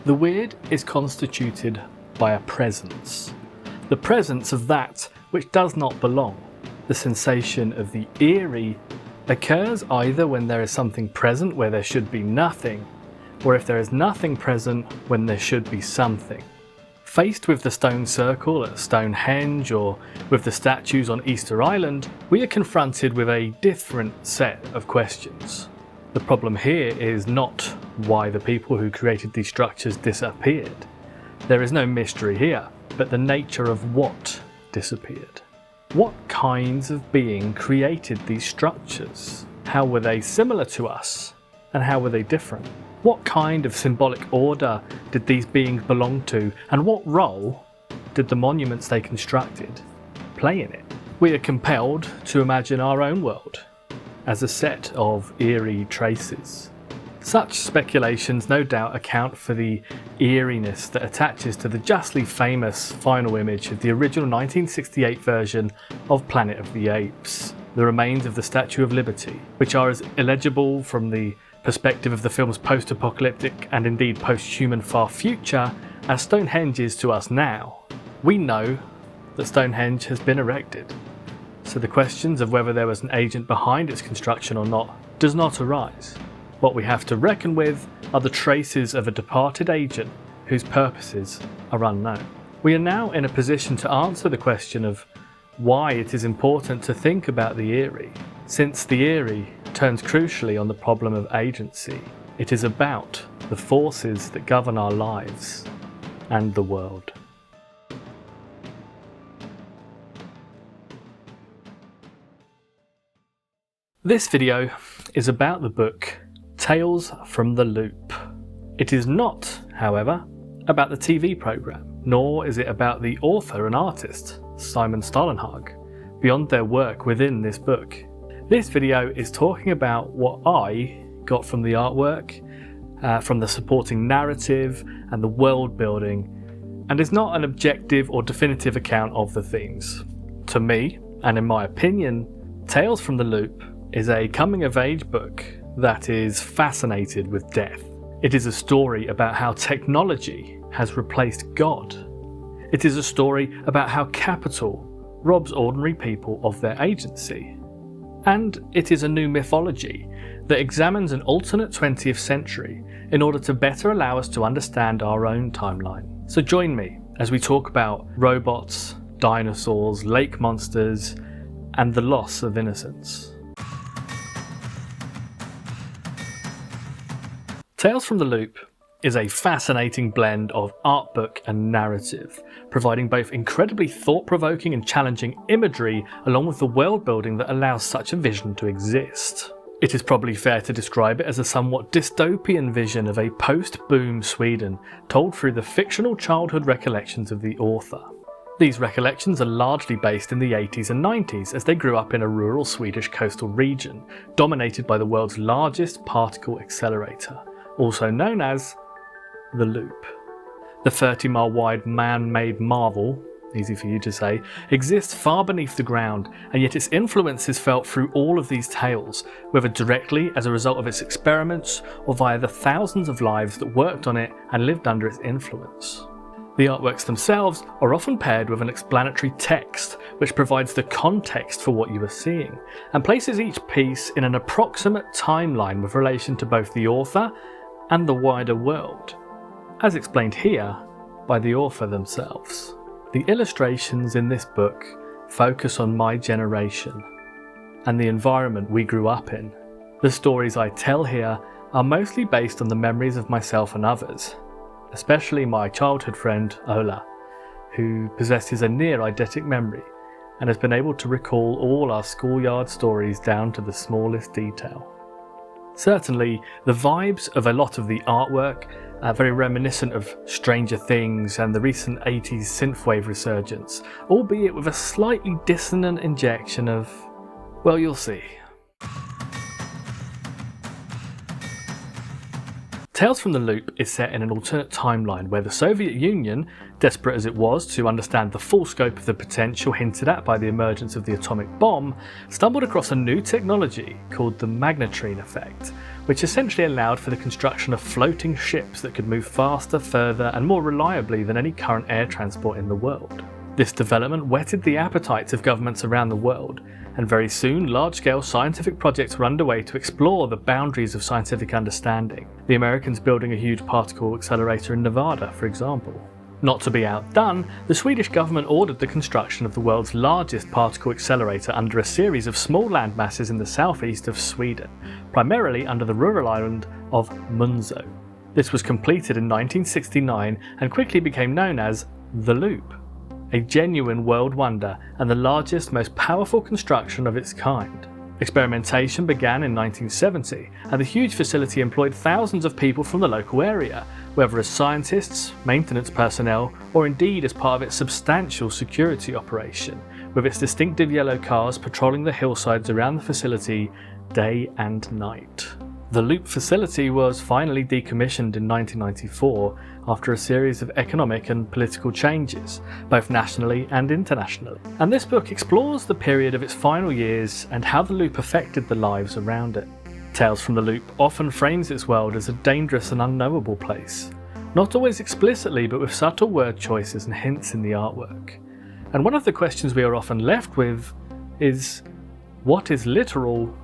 The weird is constituted by a presence. The presence of that which does not belong. The sensation of the eerie occurs either when there is something present where there should be nothing, or if there is nothing present when there should be something. Faced with the stone circle at Stonehenge or with the statues on Easter Island, we are confronted with a different set of questions. The problem here is not why the people who created these structures disappeared. There is no mystery here, but the nature of what disappeared. What kinds of being created these structures? How were they similar to us? And how were they different? What kind of symbolic order did these beings belong to? And what role did the monuments they constructed play in it? We are compelled to imagine our own world as a set of eerie traces. Such speculations no doubt account for the eeriness that attaches to the justly famous final image of the original 1968 version of Planet of the Apes, the remains of the Statue of Liberty, which are as illegible from the perspective of the film's post-apocalyptic and indeed post-human far future as Stonehenge is to us now. We know that Stonehenge has been erected, so the questions of whether there was an agent behind its construction or not does not arise. What we have to reckon with are the traces of a departed agent whose purposes are unknown. We are now in a position to answer the question of why it is important to think about the eerie, since the eerie turns crucially on the problem of agency. It is about the forces that govern our lives and the world. This video is about the book Tales from the Loop. It is not, however, about the TV programme, nor is it about the author and artist, Simon Stahlenhag, beyond their work within this book. This video is talking about what I got from the artwork, from the supporting narrative and the world building, and is not an objective or definitive account of the themes. To me, and in my opinion, Tales from the Loop is a coming-of-age book that is fascinated with death. It is a story about how technology has replaced God. It is a story about how capital robs ordinary people of their agency. And it is a new mythology that examines an alternate 20th century in order to better allow us to understand our own timeline. So join me as we talk about robots, dinosaurs, lake monsters, and the loss of innocence. Tales from the Loop is a fascinating blend of art book and narrative, providing both incredibly thought-provoking and challenging imagery along with the world building that allows such a vision to exist. It is probably fair to describe it as a somewhat dystopian vision of a post-boom Sweden told through the fictional childhood recollections of the author. These recollections are largely based in the 80s and 90s as they grew up in a rural Swedish coastal region dominated by the world's largest particle accelerator, also known as the Loop. The 30-mile wide man-made marvel, easy for you to say, exists far beneath the ground, and yet its influence is felt through all of these tales, whether directly as a result of its experiments or via the thousands of lives that worked on it and lived under its influence. The artworks themselves are often paired with an explanatory text which provides the context for what you are seeing, and places each piece in an approximate timeline with relation to both the author and the wider world, as explained here by the author themselves. The illustrations in this book focus on my generation and the environment we grew up in. The stories I tell here are mostly based on the memories of myself and others, especially my childhood friend Ola, who possesses a near eidetic memory and has been able to recall all our schoolyard stories down to the smallest detail. Certainly, the vibes of a lot of the artwork are very reminiscent of Stranger Things and the recent 80s synthwave resurgence, albeit with a slightly dissonant injection of, well, you'll see. Tales from the Loop is set in an alternate timeline where the Soviet Union, desperate as it was to understand the full scope of the potential hinted at by the emergence of the atomic bomb, stumbled across a new technology called the magnetrine effect, which essentially allowed for the construction of floating ships that could move faster, further and more reliably than any current air transport in the world. This development whetted the appetites of governments around the world, and very soon large-scale scientific projects were underway to explore the boundaries of scientific understanding, the Americans building a huge particle accelerator in Nevada, for example. Not to be outdone, the Swedish government ordered the construction of the world's largest particle accelerator under a series of small landmasses in the southeast of Sweden, primarily under the rural island of Munzo. This was completed in 1969 and quickly became known as the Loop, a genuine world wonder and the largest, most powerful construction of its kind. Experimentation began in 1970, and the huge facility employed thousands of people from the local area, whether as scientists, maintenance personnel, or indeed as part of its substantial security operation, with its distinctive yellow cars patrolling the hillsides around the facility day and night. The Loop facility was finally decommissioned in 1994 after a series of economic and political changes, both nationally and internationally. And this book explores the period of its final years and how the Loop affected the lives around it. Tales from the Loop often frames its world as a dangerous and unknowable place, not always explicitly but with subtle word choices and hints in the artwork. And one of the questions we are often left with is, what is literal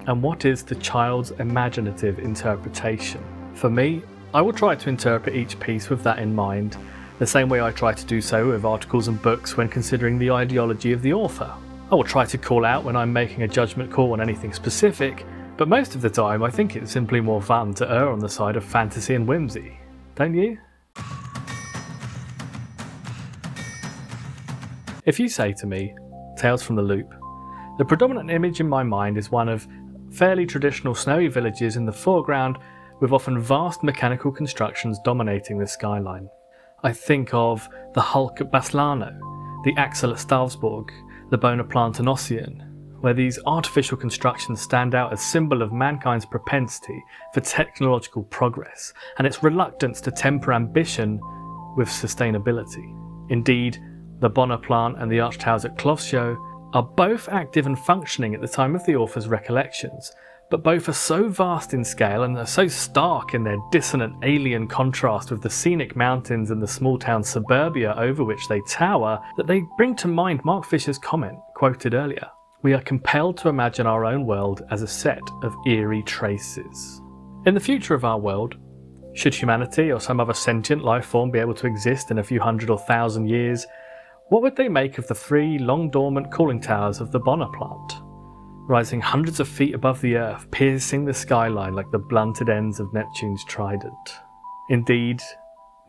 and what is the child's imaginative interpretation? For me, I will try to interpret each piece with that in mind, the same way I try to do so with articles and books when considering the ideology of the author. I will try to call out when I'm making a judgment call on anything specific, but most of the time I think it's simply more fun to err on the side of fantasy and whimsy. Don't you? If you say to me, Tales from the Loop, the predominant image in my mind is one of fairly traditional snowy villages in the foreground with often vast mechanical constructions dominating the skyline. I think of the Hulk at Baslano, the Axel at Stavsborg, the Bonaparte and Ossian, where these artificial constructions stand out as symbol of mankind's propensity for technological progress and its reluctance to temper ambition with sustainability. Indeed, the Bonaparte and the arch towers at Klossio are both active and functioning at the time of the author's recollections, but both are so vast in scale and are so stark in their dissonant alien contrast with the scenic mountains and the small town suburbia over which they tower that they bring to mind Mark Fisher's comment quoted earlier. We are compelled to imagine our own world as a set of eerie traces. In the future of our world, should humanity or some other sentient life form be able to exist in a few hundred or thousand years, what would they make of the three long-dormant cooling towers of the Bonaparte, rising hundreds of feet above the earth, piercing the skyline like the blunted ends of Neptune's trident? Indeed,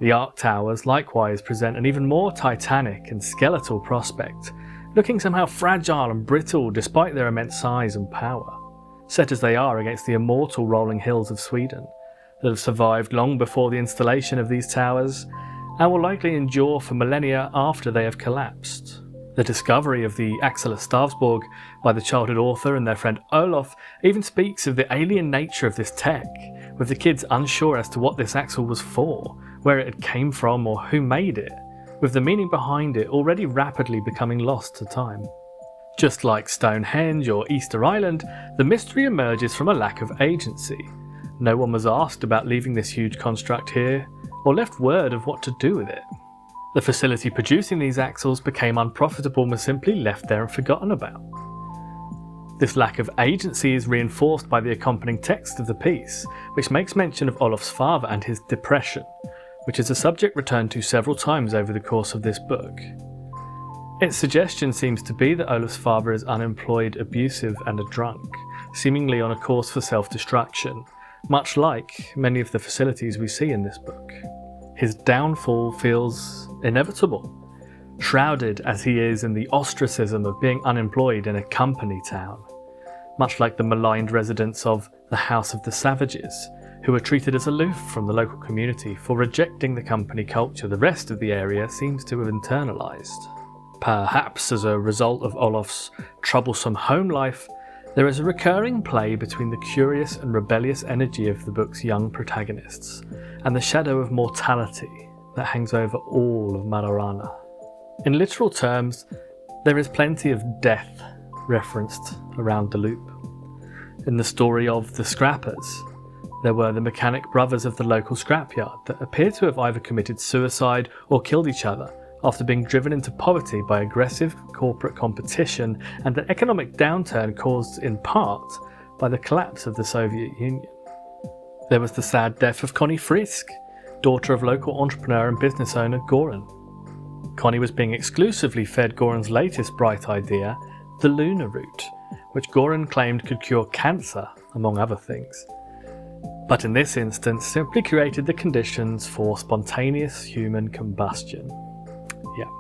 the arc towers likewise present an even more titanic and skeletal prospect, looking somehow fragile and brittle despite their immense size and power, set as they are against the immortal rolling hills of Sweden that have survived long before the installation of these towers and will likely endure for millennia after they have collapsed. The discovery of the Axel at Stavsborg by the childhood author and their friend Olof even speaks of the alien nature of this tech, with the kids unsure as to what this axle was for, where it came from or who made it, with the meaning behind it already rapidly becoming lost to time. Just like Stonehenge or Easter Island, the mystery emerges from a lack of agency. No one was asked about leaving this huge construct here, or left word of what to do with it. The facility producing these axles became unprofitable and was simply left there and forgotten about. This lack of agency is reinforced by the accompanying text of the piece, which makes mention of Olof's father and his depression, which is a subject returned to several times over the course of this book. Its suggestion seems to be that Olof's father is unemployed, abusive and a drunk, seemingly on a course for self-destruction, much like many of the facilities we see in this book. His downfall feels inevitable, shrouded as he is in the ostracism of being unemployed in a company town, much like the maligned residents of the House of the Savages, who were treated as aloof from the local community for rejecting the company culture the rest of the area seems to have internalised. Perhaps as a result of Olof's troublesome home life, there is a recurring play between the curious and rebellious energy of the book's young protagonists and the shadow of mortality that hangs over all of Marorana. In literal terms, there is plenty of death referenced around the loop. In the story of The Scrappers, There were the mechanic brothers of the local scrapyard that appear to have either committed suicide or killed each other after being driven into poverty by aggressive corporate competition and an economic downturn caused in part by the collapse of the Soviet Union. There was the sad death of Connie Frisk, daughter of local entrepreneur and business owner Goran. Connie was being exclusively fed Goran's latest bright idea, the lunar route, which Goran claimed could cure cancer, among other things. But in this instance simply created the conditions for spontaneous human combustion. Yeah.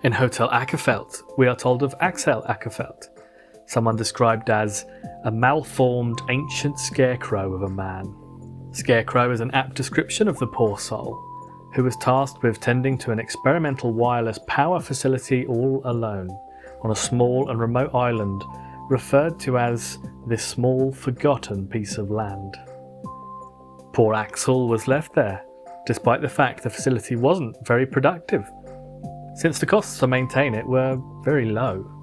In Hotel Ackerfeld, we are told of Axel Ackerfeld, someone described as a malformed ancient scarecrow of a man. Scarecrow is an apt description of the poor soul, who was tasked with tending to an experimental wireless power facility all alone, on a small and remote island, referred to as this small forgotten piece of land. Poor Axel was left there, despite the fact the facility wasn't very productive, since the costs to maintain it were very low.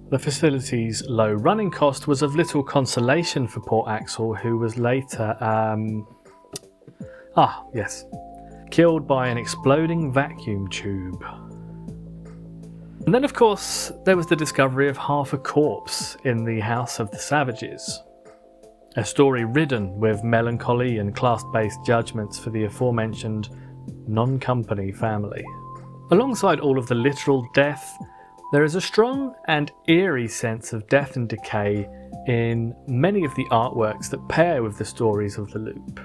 The facility's low running cost was of little consolation for poor Axel, who was later, killed by an exploding vacuum tube. And then, of course, there was the discovery of half a corpse in the House of the Savages. A story ridden with melancholy and class-based judgments for the aforementioned non-company family. Alongside all of the literal death, there is a strong and eerie sense of death and decay in many of the artworks that pair with the stories of the loop.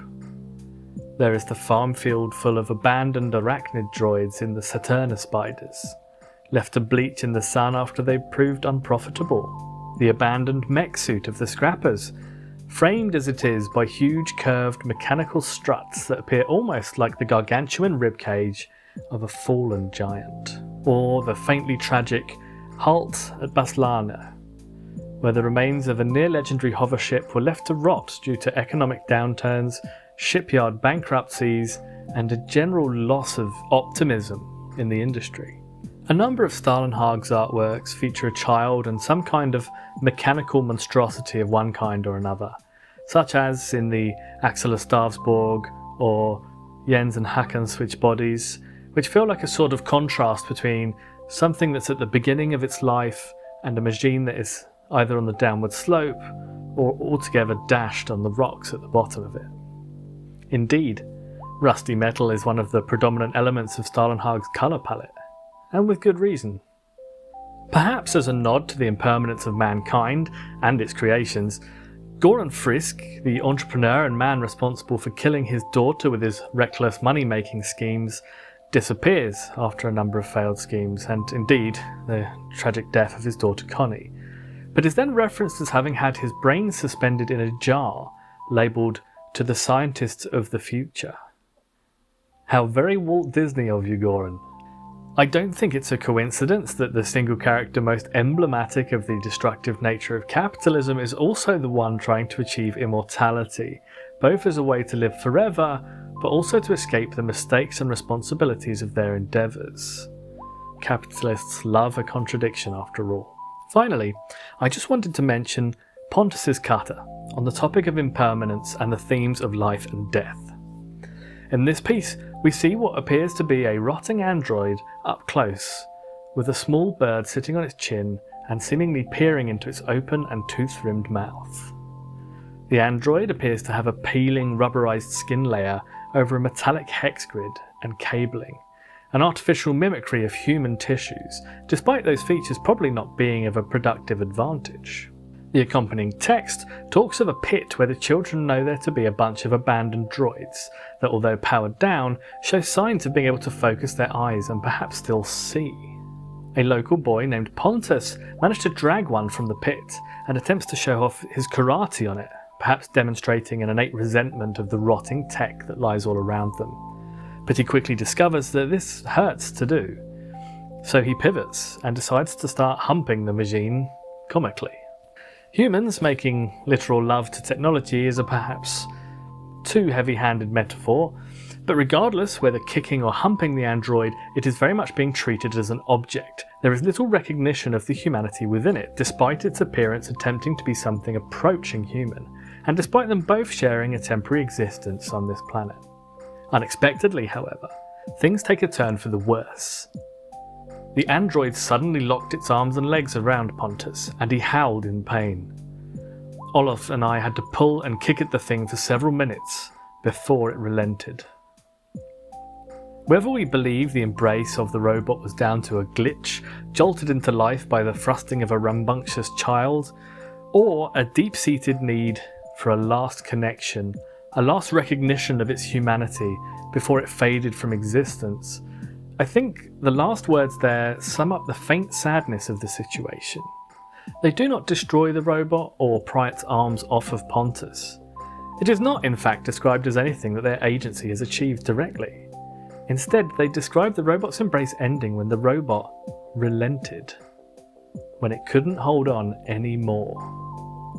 There is the farm field full of abandoned arachnid droids in the Saturna spiders, left to bleach in the sun after they proved unprofitable. The abandoned mech suit of the scrappers, framed as it is by huge curved mechanical struts that appear almost like the gargantuan ribcage of a fallen giant. Or the faintly tragic halt at Baslana, where the remains of a near-legendary hover ship were left to rot due to economic downturns, shipyard bankruptcies, and a general loss of optimism in the industry. A number of Stahlenhag's artworks feature a child and some kind of mechanical monstrosity of one kind or another, such as in the Axel Stavsborg or Jens and Hakan switch bodies, which feel like a sort of contrast between something that's at the beginning of its life and a machine that is either on the downward slope or altogether dashed on the rocks at the bottom of it. Indeed, rusty metal is one of the predominant elements of Stahlenhag's colour palette, and with good reason. Perhaps as a nod to the impermanence of mankind and its creations, Goran Frisk, the entrepreneur and man responsible for killing his daughter with his reckless money-making schemes, disappears after a number of failed schemes, and indeed the tragic death of his daughter Connie, but is then referenced as having had his brain suspended in a jar labelled "To the Scientists of the Future." How very Walt Disney of you, Goran. I don't think it's a coincidence that the single character most emblematic of the destructive nature of capitalism is also the one trying to achieve immortality, both as a way to live forever, but also to escape the mistakes and responsibilities of their endeavours. Capitalists love a contradiction after all. Finally, I just wanted to mention Pontus's cutter on the topic of impermanence and the themes of life and death. In this piece, we see what appears to be a rotting android up close, with a small bird sitting on its chin and seemingly peering into its open and tooth-rimmed mouth. The android appears to have a peeling rubberized skin layer over a metallic hex grid and cabling, an artificial mimicry of human tissues, despite those features probably not being of a productive advantage. The accompanying text talks of a pit where the children know there to be a bunch of abandoned droids that, although powered down, show signs of being able to focus their eyes and perhaps still see. A local boy named Pontus managed to drag one from the pit and attempts to show off his karate on it, perhaps demonstrating an innate resentment of the rotting tech that lies all around them. But he quickly discovers that this hurts to do, so he pivots and decides to start humping the machine comically. Humans making literal love to technology is a perhaps too heavy-handed metaphor, but regardless whether kicking or humping the android, it is very much being treated as an object. There is little recognition of the humanity within it, despite its appearance attempting to be something approaching human, and despite them both sharing a temporary existence on this planet. Unexpectedly, however, things take a turn for the worse. The android suddenly locked its arms and legs around Pontus, and he howled in pain. Olaf and I had to pull and kick at the thing for several minutes before it relented. Whether we believe the embrace of the robot was down to a glitch, jolted into life by the thrusting of a rambunctious child, or a deep-seated need for a last connection, a last recognition of its humanity before it faded from existence, I think the last words there sum up the faint sadness of the situation. They do not destroy the robot or pry its arms off of Pontus. It is not, in fact, described as anything that their agency has achieved directly. Instead, they describe the robot's embrace ending when the robot relented, when it couldn't hold on anymore.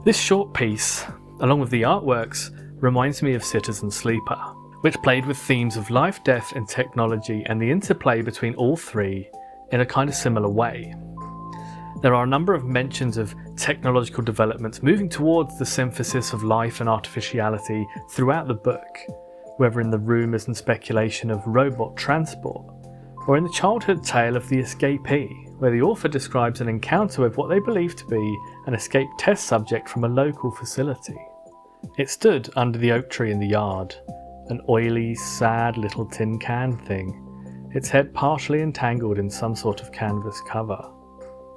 This short piece, along with the artworks, reminds me of Citizen Sleeper, which played with themes of life, death and technology and the interplay between all three in a kind of similar way. There are a number of mentions of technological developments moving towards the synthesis of life and artificiality throughout the book, whether in the rumours and speculation of robot transport, or in the childhood tale of the escapee, where the author describes an encounter with what they believe to be an escaped test subject from a local facility. It stood under the oak tree in the yard, an oily, sad little tin can thing, its head partially entangled in some sort of canvas cover.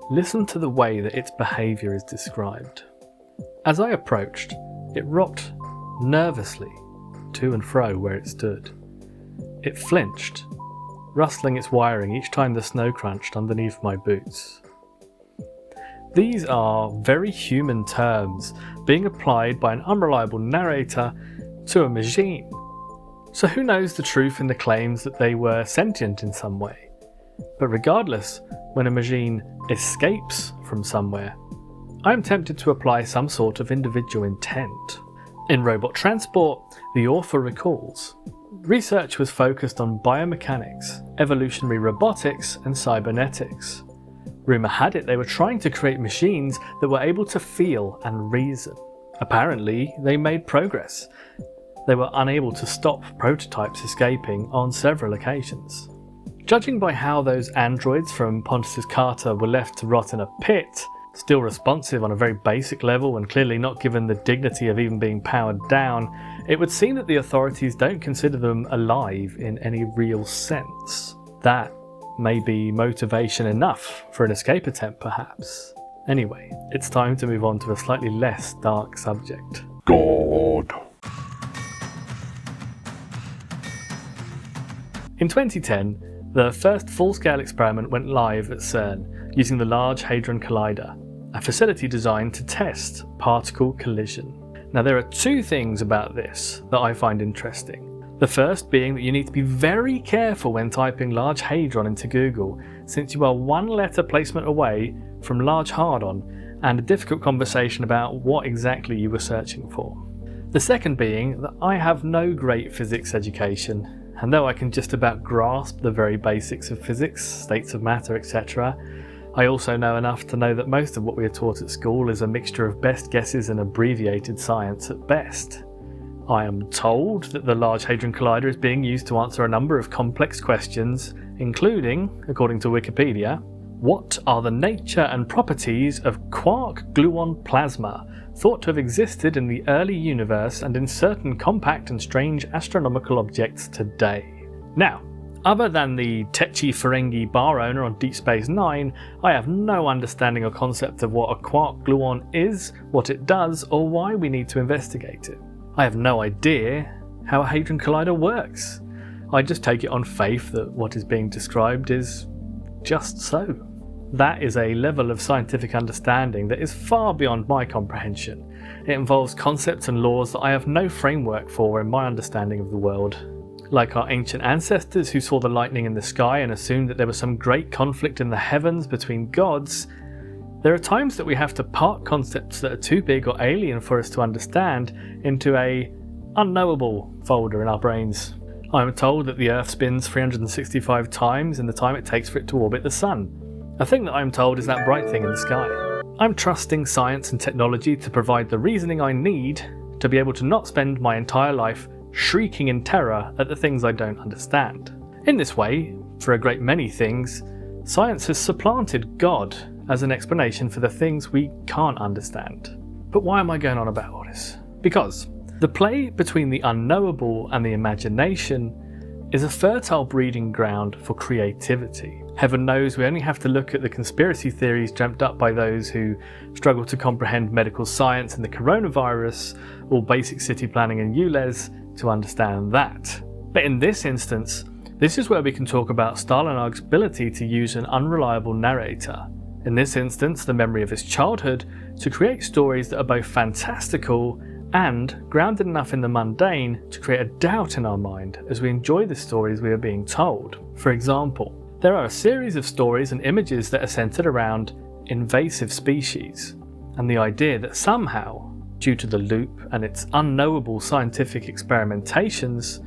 Listen to the way that its behaviour is described. As I approached, it rocked nervously to and fro where it stood. It flinched, rustling its wiring each time the snow crunched underneath my boots. These are very human terms being applied by an unreliable narrator to a machine. So who knows the truth in the claims that they were sentient in some way? But regardless, when a machine escapes from somewhere, I am tempted to apply some sort of individual intent. In Robot Transport, the author recalls, research was focused on biomechanics, evolutionary robotics and cybernetics. Rumour had it they were trying to create machines that were able to feel and reason. Apparently, they made progress. They were unable to stop prototypes escaping on several occasions. Judging by how those androids from Pontus's Carter were left to rot in a pit, still responsive on a very basic level and clearly not given the dignity of even being powered down, it would seem that the authorities don't consider them alive in any real sense. That may be motivation enough for an escape attempt, perhaps. Anyway, it's time to move on to a slightly less dark subject. God. In 2010, the first full-scale experiment went live at CERN using the Large Hadron Collider, a facility designed to test particle collision. Now, there are two things about this that I find interesting. The first being that you need to be very careful when typing Large Hadron into Google, since you are one letter placement away from Large Hard-On and a difficult conversation about what exactly you were searching for. The second being that I have no great physics education, and though I can just about grasp the very basics of physics, states of matter, etc., I also know enough to know that most of what we are taught at school is a mixture of best guesses and abbreviated science at best. I am told that the Large Hadron Collider is being used to answer a number of complex questions, including, according to Wikipedia, what are the nature and properties of quark-gluon plasma, thought to have existed in the early universe and in certain compact and strange astronomical objects today? Now, other than the Tetchy Ferengi bar owner on Deep Space Nine, I have no understanding or concept of what a quark-gluon is, what it does, or why we need to investigate it. I have no idea how a Hadron Collider works. I just take it on faith that what is being described is just so. That is a level of scientific understanding that is far beyond my comprehension. It involves concepts and laws that I have no framework for in my understanding of the world. Like our ancient ancestors who saw the lightning in the sky and assumed that there was some great conflict in the heavens between gods, there are times that we have to park concepts that are too big or alien for us to understand into a unknowable folder in our brains. I am told that the Earth spins 365 times in the time it takes for it to orbit the Sun. A thing that I'm told is that bright thing in the sky. I'm trusting science and technology to provide the reasoning I need to be able to not spend my entire life shrieking in terror at the things I don't understand. In this way, for a great many things, science has supplanted God as an explanation for the things we can't understand. But why am I going on about all this? Because the play between the unknowable and the imagination is a fertile breeding ground for creativity. Heaven knows we only have to look at the conspiracy theories dreamt up by those who struggle to comprehend medical science and the coronavirus, or basic city planning and ULEZ, to understand that. But in this instance, this is where we can talk about Stahlenhag's ability to use an unreliable narrator, in this instance the memory of his childhood, to create stories that are both fantastical and grounded enough in the mundane to create a doubt in our mind as we enjoy the stories we are being told. For example, there are a series of stories and images that are centered around invasive species, and the idea that somehow, due to the loop and its unknowable scientific experimentations,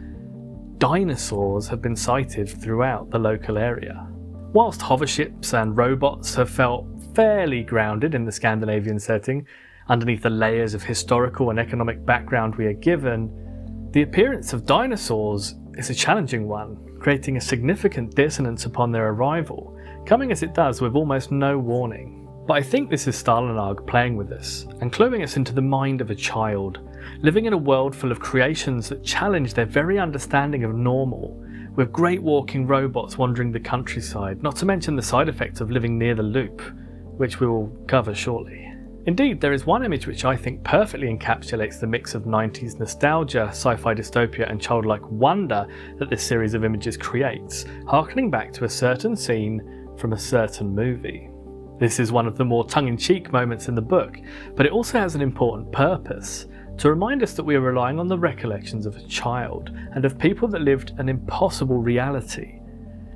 dinosaurs have been sighted throughout the local area. Whilst hoverships and robots have felt fairly grounded in the Scandinavian setting, underneath the layers of historical and economic background we are given, the appearance of dinosaurs is a challenging one, creating a significant dissonance upon their arrival, coming as it does with almost no warning. But I think this is Stahlenhag playing with us and cluing us into the mind of a child, living in a world full of creations that challenge their very understanding of normal, with great walking robots wandering the countryside, not to mention the side effects of living near the loop, which we will cover shortly. Indeed, there is one image which I think perfectly encapsulates the mix of 90s nostalgia, sci-fi dystopia and childlike wonder that this series of images creates, harkening back to a certain scene from a certain movie. This is one of the more tongue-in-cheek moments in the book, but it also has an important purpose, to remind us that we are relying on the recollections of a child and of people that lived an impossible reality,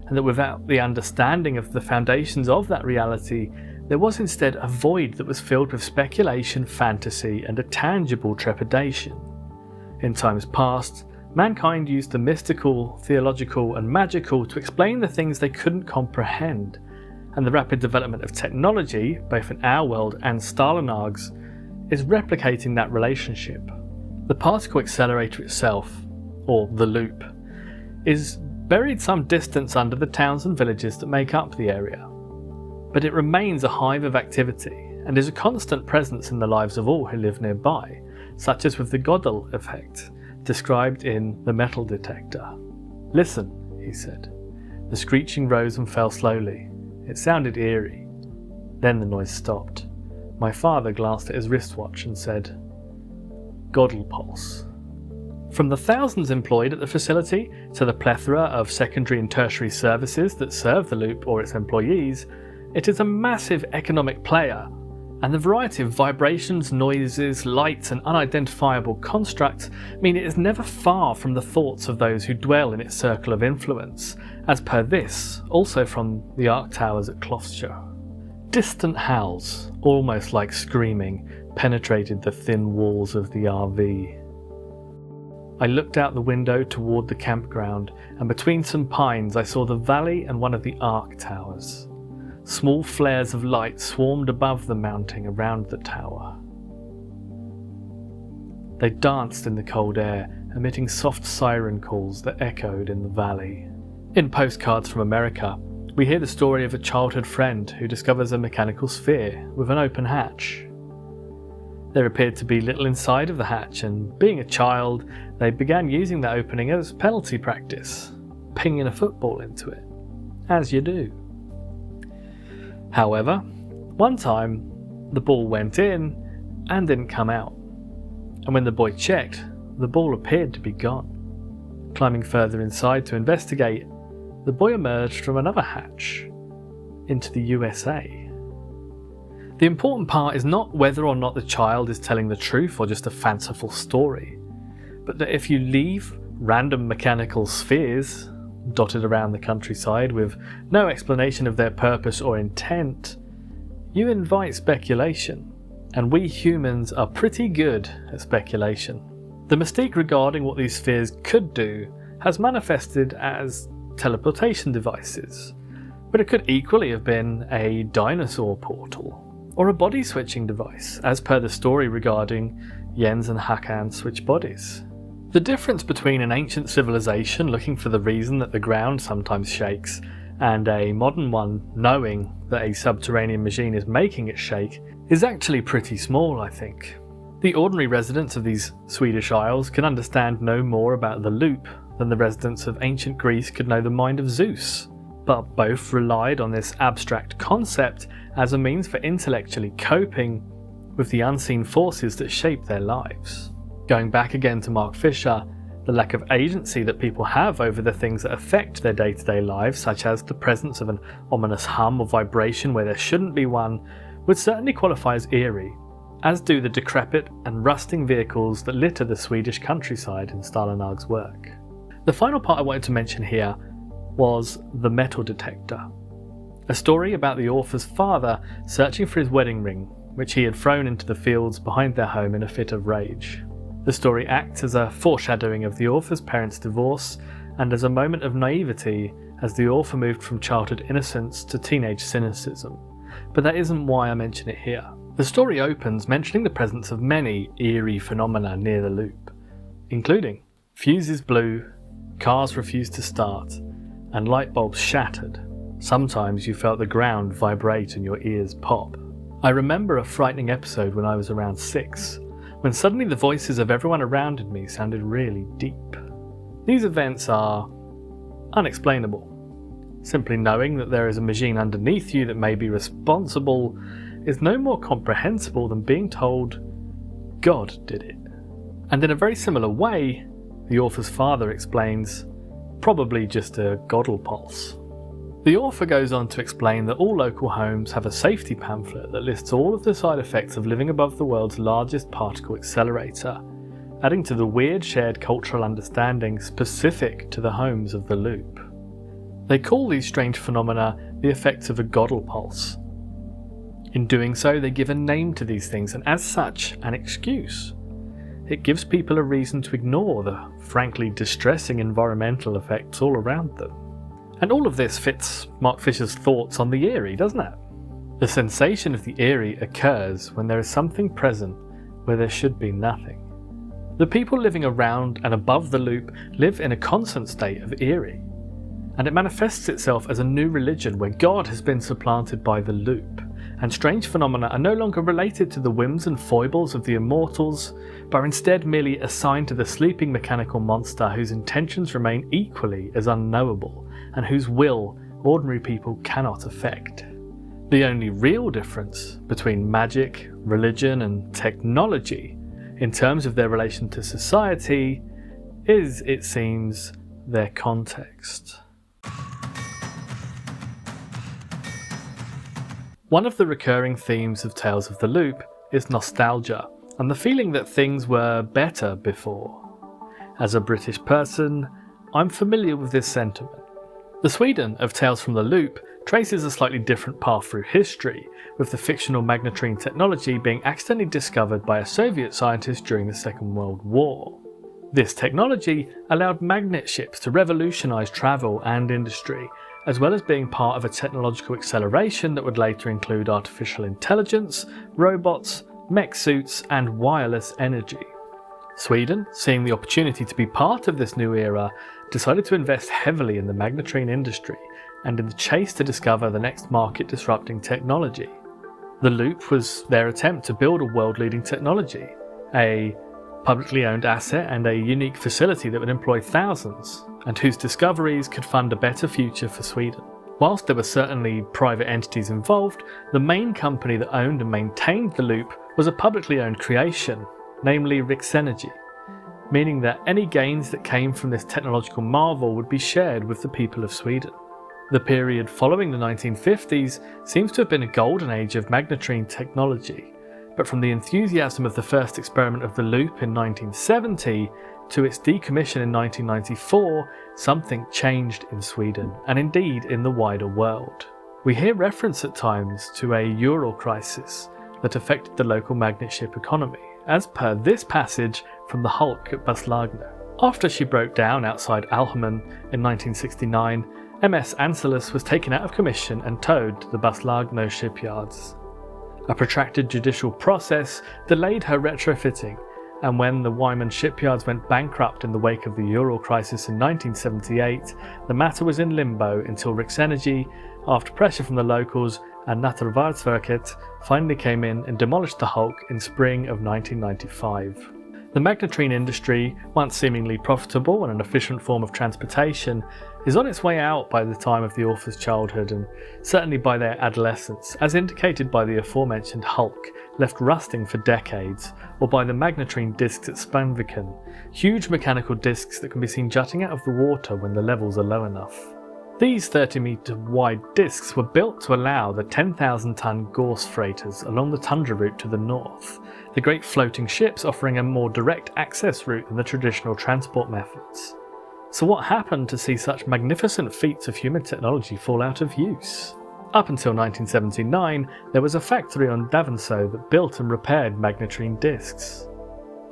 and that without the understanding of the foundations of that reality, there was instead a void that was filled with speculation, fantasy, and a tangible trepidation. In times past, mankind used the mystical, theological, and magical to explain the things they couldn't comprehend, and the rapid development of technology, both in our world and Stahlenhag's, is replicating that relationship. The particle accelerator itself, or the loop, is buried some distance under the towns and villages that make up the area. But it remains a hive of activity and is a constant presence in the lives of all who live nearby, such as with the Gödel effect, described in The Metal Detector. "Listen," he said. The screeching rose and fell slowly. It sounded eerie. Then the noise stopped. My father glanced at his wristwatch and said, "Gödel pulse." From the thousands employed at the facility to the plethora of secondary and tertiary services that serve the loop or its employees, it is a massive economic player, and the variety of vibrations, noises, lights and unidentifiable constructs mean it is never far from the thoughts of those who dwell in its circle of influence, as per this, also from the Arc Towers at Kloster. Distant howls, almost like screaming, penetrated the thin walls of the RV. I looked out the window toward the campground, and between some pines I saw the valley and one of the Arc Towers. Small flares of light swarmed above the mounting around the tower. They danced in the cold air, emitting soft siren calls that echoed in the valley. In Postcards from America, we hear the story of a childhood friend who discovers a mechanical sphere with an open hatch. There appeared to be little inside of the hatch, and being a child, they began using that opening as penalty practice, pinging a football into it, as you do. However, one time, the ball went in and didn't come out, and when the boy checked, the ball appeared to be gone. Climbing further inside to investigate, the boy emerged from another hatch into the USA. The important part is not whether or not the child is telling the truth or just a fanciful story, but that if you leave random mechanical spheres dotted around the countryside with no explanation of their purpose or intent, you invite speculation, and we humans are pretty good at speculation. The mystique regarding what these spheres could do has manifested as teleportation devices, but it could equally have been a dinosaur portal, or a body switching device, as per the story regarding Jens and Hakan switch bodies. The difference between an ancient civilization looking for the reason that the ground sometimes shakes and a modern one knowing that a subterranean machine is making it shake is actually pretty small, I think. The ordinary residents of these Swedish isles can understand no more about the loop than the residents of ancient Greece could know the mind of Zeus, but both relied on this abstract concept as a means for intellectually coping with the unseen forces that shape their lives. Going back again to Mark Fisher, the lack of agency that people have over the things that affect their day-to-day lives, such as the presence of an ominous hum or vibration where there shouldn't be one, would certainly qualify as eerie, as do the decrepit and rusting vehicles that litter the Swedish countryside in Stahlenhag's work. The final part I wanted to mention here was The Metal Detector, a story about the author's father searching for his wedding ring, which he had thrown into the fields behind their home in a fit of rage. The story acts as a foreshadowing of the author's parents' divorce and as a moment of naivety as the author moved from childhood innocence to teenage cynicism, but that isn't why I mention it here. The story opens mentioning the presence of many eerie phenomena near the loop, including fuses blew, cars refused to start, and light bulbs shattered. Sometimes you felt the ground vibrate and your ears pop. I remember a frightening episode when I was around 6, when suddenly the voices of everyone around me sounded really deep. These events are unexplainable. Simply knowing that there is a machine underneath you that may be responsible is no more comprehensible than being told God did it. And in a very similar way, the author's father explains, probably just a Gödel pulse. The author goes on to explain that all local homes have a safety pamphlet that lists all of the side effects of living above the world's largest particle accelerator, adding to the weird shared cultural understanding specific to the homes of the loop. They call these strange phenomena the effects of a Gödel pulse. In doing so, they give a name to these things and as such, an excuse. It gives people a reason to ignore the frankly distressing environmental effects all around them. And all of this fits Mark Fisher's thoughts on the eerie, doesn't it? The sensation of the eerie occurs when there is something present where there should be nothing. The people living around and above the loop live in a constant state of eerie, and it manifests itself as a new religion where God has been supplanted by the loop, and strange phenomena are no longer related to the whims and foibles of the immortals, but are instead merely assigned to the sleeping mechanical monster whose intentions remain equally as unknowable, and whose will ordinary people cannot affect. The only real difference between magic, religion, and technology, in terms of their relation to society, is, it seems, their context. One of the recurring themes of Tales of the Loop is nostalgia, and the feeling that things were better before. As a British person, I'm familiar with this sentiment. The Sweden of Tales from the Loop traces a slightly different path through history, with the fictional magnetrine technology being accidentally discovered by a Soviet scientist during the Second World War. This technology allowed magnet ships to revolutionise travel and industry, as well as being part of a technological acceleration that would later include artificial intelligence, robots, mech suits, and wireless energy. Sweden, seeing the opportunity to be part of this new era, decided to invest heavily in the magnetrine industry and in the chase to discover the next market-disrupting technology. The Loop was their attempt to build a world-leading technology, a publicly owned asset and a unique facility that would employ thousands, and whose discoveries could fund a better future for Sweden. Whilst there were certainly private entities involved, the main company that owned and maintained the Loop was a publicly owned creation, namely Riksenergi, meaning that any gains that came from this technological marvel would be shared with the people of Sweden. The period following the 1950s seems to have been a golden age of magnetrine technology, but from the enthusiasm of the first experiment of the Loop in 1970 to its decommission in 1994, something changed in Sweden, and indeed in the wider world. We hear reference at times to a Ural crisis that affected the local magnet ship economy, as per this passage from the Hulk at Baslagno. After she broke down outside Alherman in 1969, MS Ancillus was taken out of commission and towed to the Baslagno shipyards. A protracted judicial process delayed her retrofitting, and when the Wyman shipyards went bankrupt in the wake of the Ural crisis in 1978, the matter was in limbo until Riksenergy, after pressure from the locals and Naturvårdsverket, finally came in and demolished the hulk in spring of 1995. The magnetrine industry, once seemingly profitable and an efficient form of transportation, is on its way out by the time of the author's childhood and certainly by their adolescence, as indicated by the aforementioned hulk, left rusting for decades, or by the magnetrine discs at Spanviken, huge mechanical discs that can be seen jutting out of the water when the levels are low enough. These 30-metre wide discs were built to allow the 10,000-ton Gorse freighters along the tundra route to the north, the great floating ships offering a more direct access route than the traditional transport methods. So what happened to see such magnificent feats of human technology fall out of use? Up until 1979, there was a factory on Adventsong that built and repaired magnetrine discs.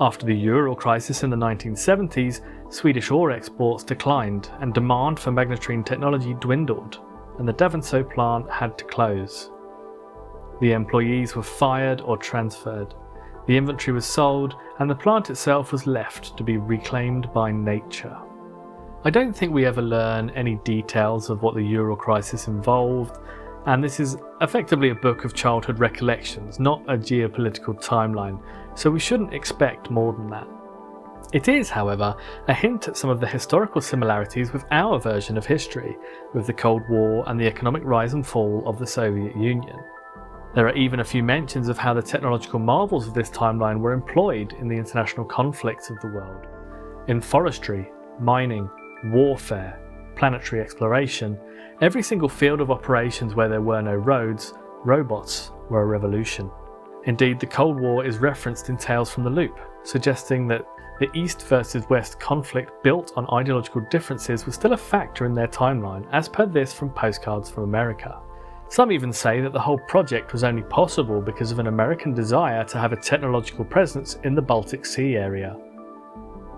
After the Ural crisis in the 1970s, Swedish ore exports declined and demand for magnetrine technology dwindled, and the Adventsong plant had to close. The employees were fired or transferred, the inventory was sold, and the plant itself was left to be reclaimed by nature. I don't think we ever learn any details of what the Ural crisis involved, and this is effectively a book of childhood recollections, not a geopolitical timeline, so we shouldn't expect more than that. It is, however, a hint at some of the historical similarities with our version of history, with the Cold War and the economic rise and fall of the Soviet Union. There are even a few mentions of how the technological marvels of this timeline were employed in the international conflicts of the world. In forestry, mining, warfare, planetary exploration, every single field of operations where there were no roads, robots were a revolution. Indeed, the Cold War is referenced in Tales from the Loop, suggesting that the East versus West conflict built on ideological differences was still a factor in their timeline, as per this from Postcards from America. Some even say that the whole project was only possible because of an American desire to have a technological presence in the Baltic Sea area.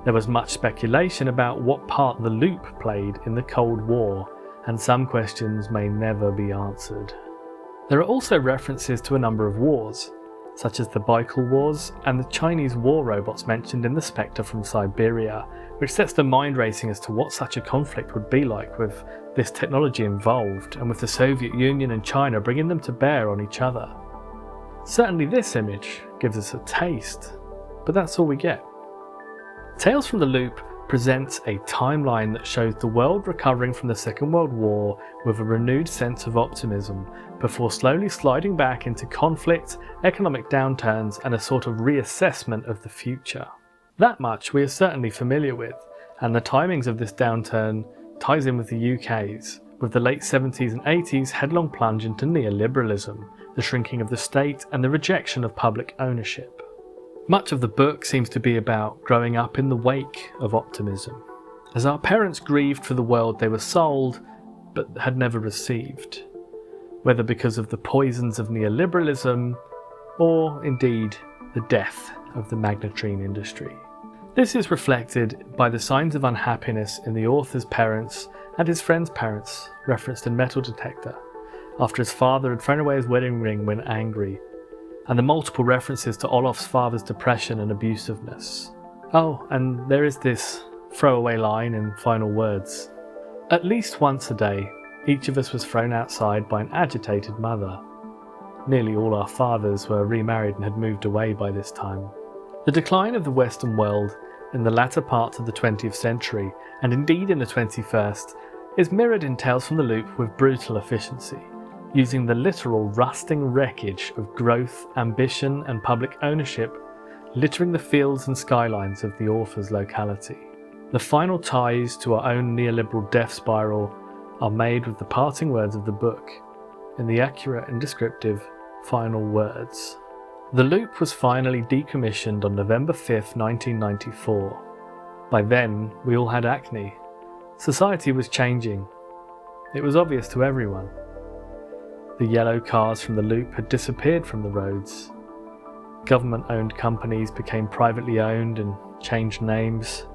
There was much speculation about what part the loop played in the Cold War, and some questions may never be answered. There are also references to a number of wars, such as the Baikal Wars and the Chinese war robots mentioned in The Spectre from Siberia, which sets the mind racing as to what such a conflict would be like with this technology involved, and with the Soviet Union and China bringing them to bear on each other. Certainly this image gives us a taste, but that's all we get. Tales from the Loop presents a timeline that shows the world recovering from the Second World War with a renewed sense of optimism, before slowly sliding back into conflict, economic downturns, and a sort of reassessment of the future. That much we are certainly familiar with, and the timings of this downturn ties in with the UK's, with the late 70s and 80s headlong plunge into neoliberalism, the shrinking of the state, and the rejection of public ownership. Much of the book seems to be about growing up in the wake of optimism, as our parents grieved for the world they were sold but had never received, whether because of the poisons of neoliberalism or, indeed, the death of the magnetrine industry. This is reflected by the signs of unhappiness in the author's parents and his friend's parents, referenced in Metal Detector, after his father had thrown away his wedding ring when angry, and the multiple references to Olof's father's depression and abusiveness. Oh, and there is this throwaway line in Final Words. At least once a day, each of us was thrown outside by an agitated mother. Nearly all our fathers were remarried and had moved away by this time. The decline of the Western world in the latter parts of the 20th century, and indeed in the 21st, is mirrored in Tales from the Loop with brutal efficiency, using the literal rusting wreckage of growth, ambition, and public ownership littering the fields and skylines of the author's locality. The final ties to our own neoliberal death spiral are made with the parting words of the book, in the accurate and descriptive final words. The Loop was finally decommissioned on November 5th, 1994. By then, we all had acne. Society was changing. It was obvious to everyone. The yellow cars from the Loop had disappeared from the roads. Government-owned companies became privately owned and changed names.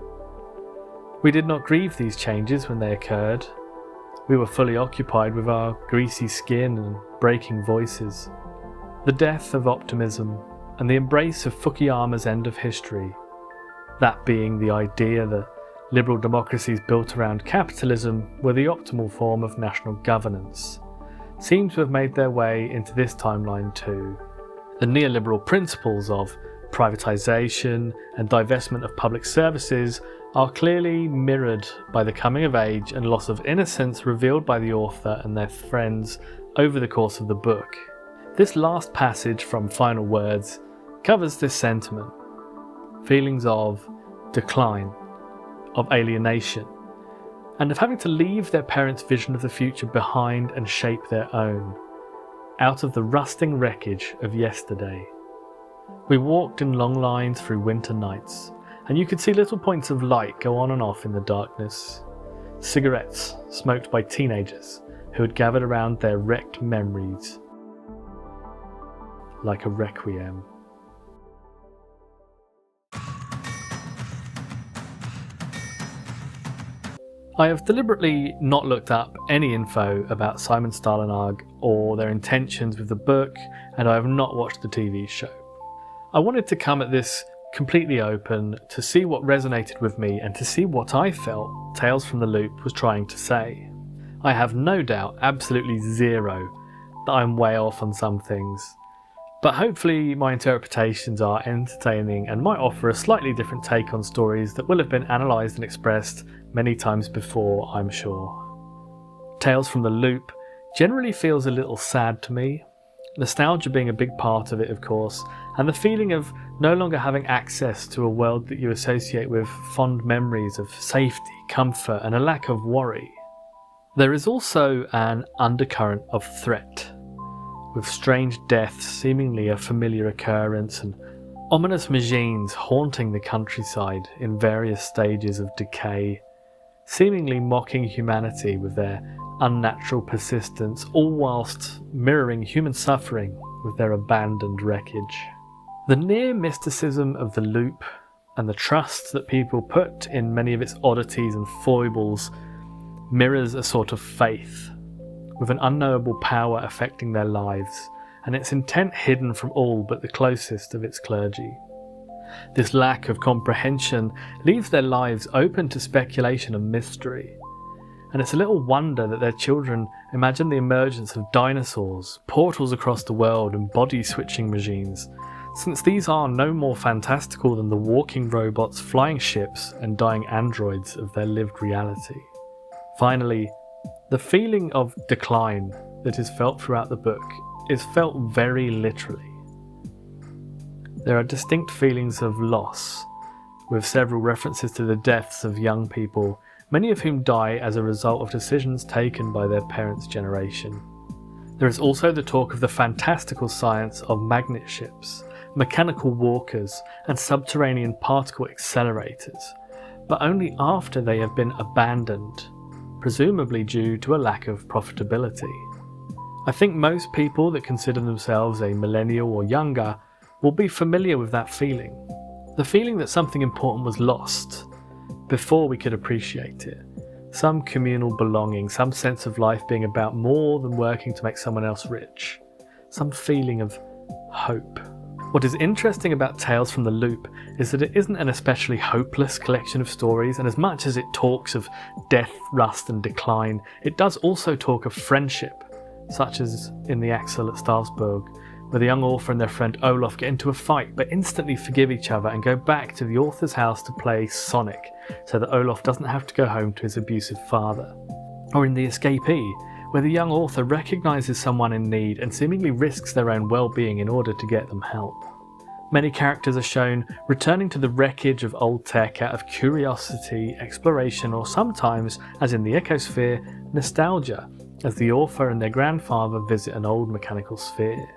We did not grieve these changes when they occurred. We were fully occupied with our greasy skin and breaking voices. The death of optimism and the embrace of Fukuyama's end of history that being the idea that liberal democracies built around capitalism were the optimal form of national governance, seem to have made their way into this timeline too. The neoliberal principles of privatisation and divestment of public services are clearly mirrored by the coming of age and loss of innocence revealed by the author and their friends over the course of the book. This last passage from Final Words covers this sentiment. Feelings of decline, of alienation, and of having to leave their parents' vision of the future behind and shape their own, out of the rusting wreckage of yesterday. We walked in long lines through winter nights, and you could see little points of light go on and off in the darkness. Cigarettes smoked by teenagers who had gathered around their wrecked memories, like a requiem. I have deliberately not looked up any info about Simon Stahlenhag or their intentions with the book, and I have not watched the TV show. I wanted to come at this completely open to see what resonated with me and to see what I felt Tales from the Loop was trying to say. I have no doubt, absolutely zero, that I'm way off on some things, but hopefully my interpretations are entertaining and might offer a slightly different take on stories that will have been analysed and expressed many times before, I'm sure. Tales from the Loop generally feels a little sad to me, nostalgia being a big part of it, of course, and the feeling of no longer having access to a world that you associate with fond memories of safety, comfort, and a lack of worry. There is also an undercurrent of threat, with strange deaths seemingly a familiar occurrence and ominous machines haunting the countryside in various stages of decay, seemingly mocking humanity with their unnatural persistence, all whilst mirroring human suffering with their abandoned wreckage. The near mysticism of the loop and the trust that people put in many of its oddities and foibles mirrors a sort of faith, with an unknowable power affecting their lives, and its intent hidden from all but the closest of its clergy. This lack of comprehension leaves their lives open to speculation and mystery, and it's a little wonder that their children imagine the emergence of dinosaurs, portals across the world, and body-switching machines, since these are no more fantastical than the walking robots, flying ships, and dying androids of their lived reality. Finally, the feeling of decline that is felt throughout the book is felt very literally. There are distinct feelings of loss, with several references to the deaths of young people, many of whom die as a result of decisions taken by their parents' generation. There is also the talk of the fantastical science of magnet ships, mechanical walkers, and subterranean particle accelerators, but only after they have been abandoned, presumably due to a lack of profitability. I think most people that consider themselves a millennial or younger will be familiar with that feeling. The feeling that something important was lost before we could appreciate it. Some communal belonging, some sense of life being about more than working to make someone else rich. Some feeling of hope. What is interesting about Tales from the Loop is that it isn't an especially hopeless collection of stories, and as much as it talks of death, rust and decline, it does also talk of friendship, such as in The Axel at Starsburg, where the young author and their friend Olaf get into a fight but instantly forgive each other and go back to the author's house to play Sonic, so that Olaf doesn't have to go home to his abusive father. Or in The Escapee, where the young author recognises someone in need and seemingly risks their own well-being in order to get them help. Many characters are shown returning to the wreckage of old tech out of curiosity, exploration, or sometimes, as in the Ecosphere, nostalgia, as the author and their grandfather visit an old mechanical sphere.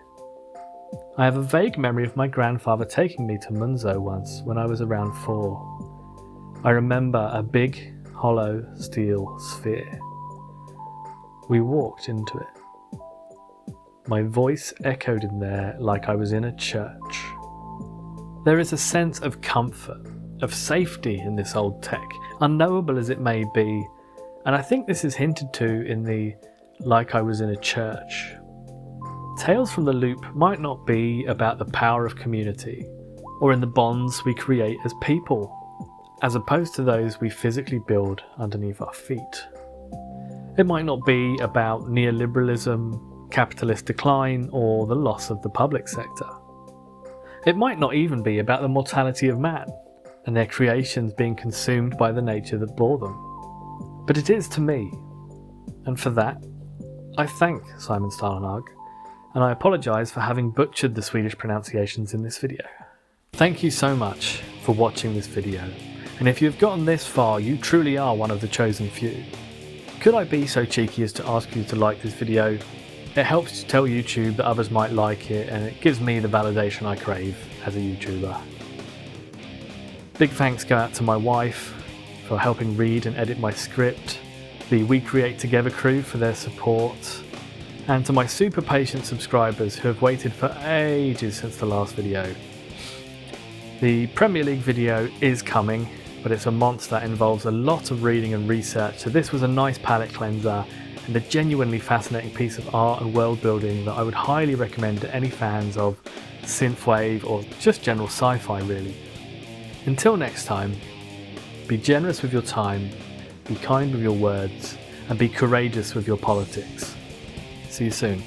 I have a vague memory of my grandfather taking me to Munzo once when I was around 4. I remember a big, hollow steel sphere. We walked into it. My voice echoed in there like I was in a church. There is a sense of comfort, of safety in this old tech, unknowable as it may be, and I think this is hinted to in the "like I was in a church." Tales from the Loop might not be about the power of community, or in the bonds we create as people, as opposed to those we physically build underneath our feet. It might not be about neoliberalism, capitalist decline, or the loss of the public sector. It might not even be about the mortality of man and their creations being consumed by the nature that bore them. But it is to me, and for that, I thank Simon Stahlenhag, and I apologise for having butchered the Swedish pronunciations in this video. Thank you so much for watching this video, and if you've gotten this far, you truly are one of the chosen few. Could I be so cheeky as to ask you to like this video? It helps to tell YouTube that others might like it, and it gives me the validation I crave as a YouTuber. Big thanks go out to my wife for helping read and edit my script, the We Create Together crew for their support, and to my super patient subscribers who have waited for ages since the last video. The Premier League video is coming, but it's a monster that involves a lot of reading and research, so this was a nice palate cleanser and a genuinely fascinating piece of art and world building that I would highly recommend to any fans of synthwave or just general sci-fi really. Until next time, be generous with your time, be kind with your words, and be courageous with your politics. See you soon.